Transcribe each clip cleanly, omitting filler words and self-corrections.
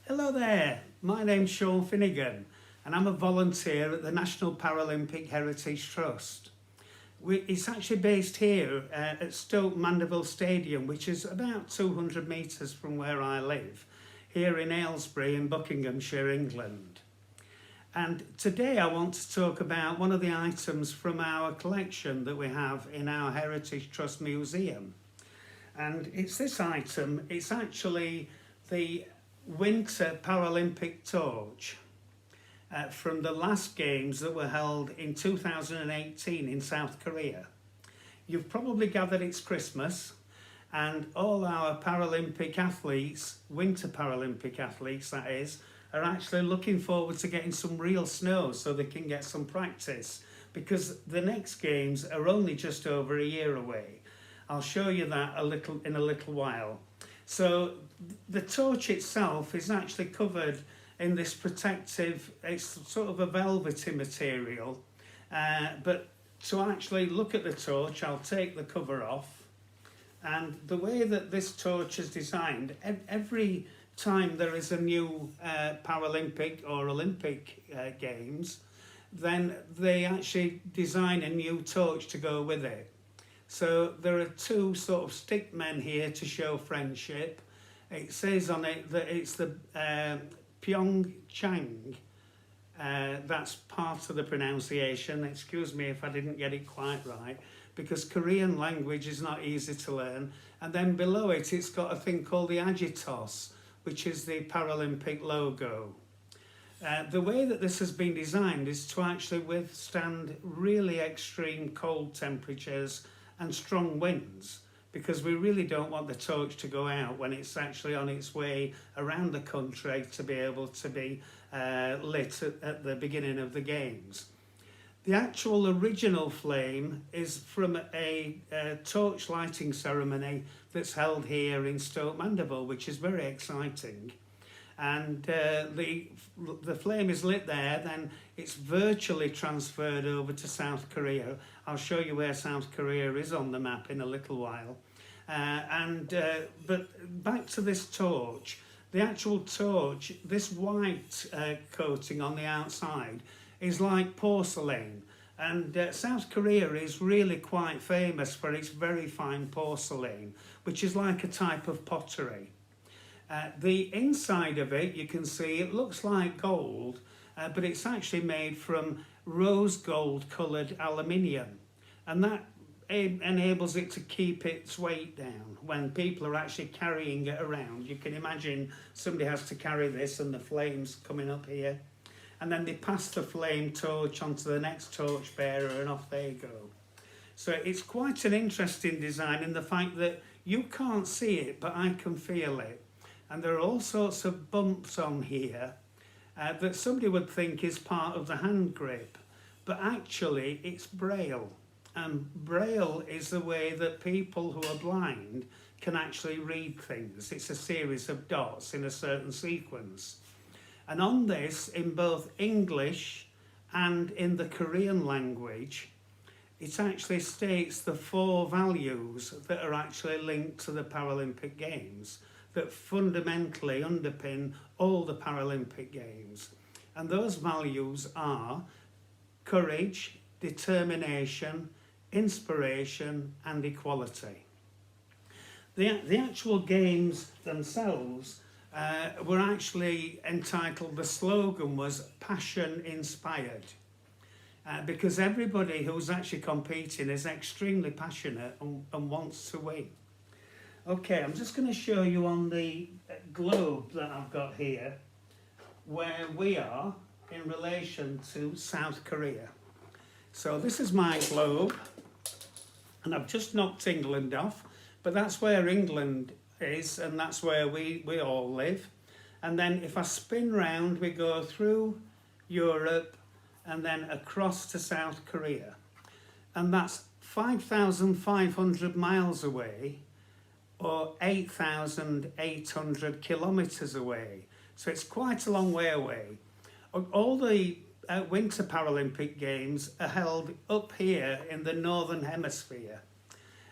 Hello there, my name's Shaun Finegan and I'm a volunteer at the National Paralympic Heritage Trust. It's actually based here at Stoke Mandeville Stadium, which is about 200 metres from where I live, here in Aylesbury in Buckinghamshire, England. And today I want to talk about one of the items from our collection that we have in our Heritage Trust Museum. And it's this item. It's actually the Winter Paralympic torch from the last games that were held in 2018 in South Korea. You've probably gathered it's Christmas and all our Paralympic athletes, Winter Paralympic athletes that is, are actually looking forward to getting some real snow so they can get some practice, because the next games are only just over a year away. I'll show you that in a little while. So the torch itself is actually covered in this protective, it's sort of a velvety material, but to actually look at the torch, I'll take the cover off. And the way that this torch is designed, every time there is a new Paralympic or Olympic Games, then they actually design a new torch to go with it. So there are two sort of stick men here to show friendship. It says on it that it's the PyeongChang. That's part of the pronunciation. Excuse me if I didn't get it quite right, because Korean language is not easy to learn. And then below it, it's got a thing called the Agitos, which is the Paralympic logo. The way that this has been designed is to actually withstand really extreme cold temperatures and strong winds, because we really don't want the torch to go out when it's actually on its way around the country to be able to be lit at the beginning of the games. The actual original flame is from a torch lighting ceremony that's held here in Stoke Mandeville, which is very exciting. And the flame is lit there, then it's virtually transferred over to South Korea. I'll show you where South Korea is on the map in a little while. But back to this torch. The actual torch, this white coating on the outside is like porcelain. And South Korea is really quite famous for its very fine porcelain, which is like a type of pottery. The inside of it, you can see, it looks like gold, but it's actually made from rose gold coloured aluminium. And that enables it to keep its weight down when people are actually carrying it around. You can imagine somebody has to carry this and the flame's coming up here. And then they pass the flame torch onto the next torch bearer and off they go. So it's quite an interesting design in the fact that you can't see it, but I can feel it. And there are all sorts of bumps on here that somebody would think is part of the hand grip, but actually it's braille. And braille is the way that people who are blind can actually read things. It's a series of dots in a certain sequence. And on this, in both English and in the Korean language, it actually states the 4 values that are actually linked to the Paralympic Games, that fundamentally underpin all the Paralympic Games. And those values are courage, determination, inspiration and equality. The actual games themselves were actually entitled, the slogan was Passion Inspired, because everybody who's actually competing is extremely passionate and wants to win. Okay, I'm just going to show you on the globe that I've got here where we are in relation to South Korea. So this is my globe, and I've just knocked England off, but that's where England is, and that's where we all live. And then if I spin round, we go through Europe and then across to South Korea. And that's 5,500 miles away, or 8,800 kilometres away. So it's quite a long way away. All the Winter Paralympic Games are held up here in the Northern Hemisphere.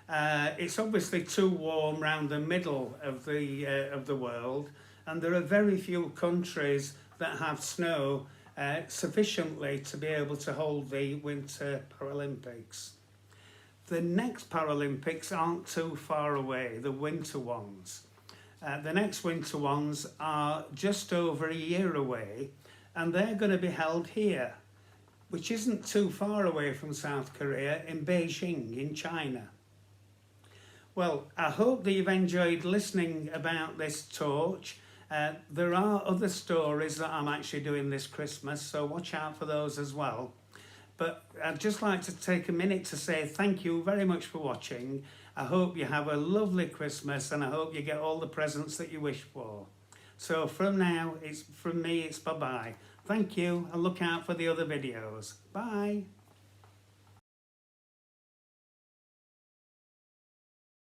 It's obviously too warm around the middle of the world, and there are very few countries that have snow sufficiently to be able to hold the Winter Paralympics. The next Paralympics aren't too far away, the winter ones. The next winter ones are just over a year away, and they're going to be held here, which isn't too far away from South Korea, in Beijing in China. Well, I hope that you've enjoyed listening about this torch. There are other stories that I'm actually doing this Christmas, so watch out for those as well. But I'd just like to take a minute to say thank you very much for watching. I hope you have a lovely Christmas, and I hope you get all the presents that you wish for. So from now, from me, it's bye-bye. Thank you, and look out for the other videos. Bye.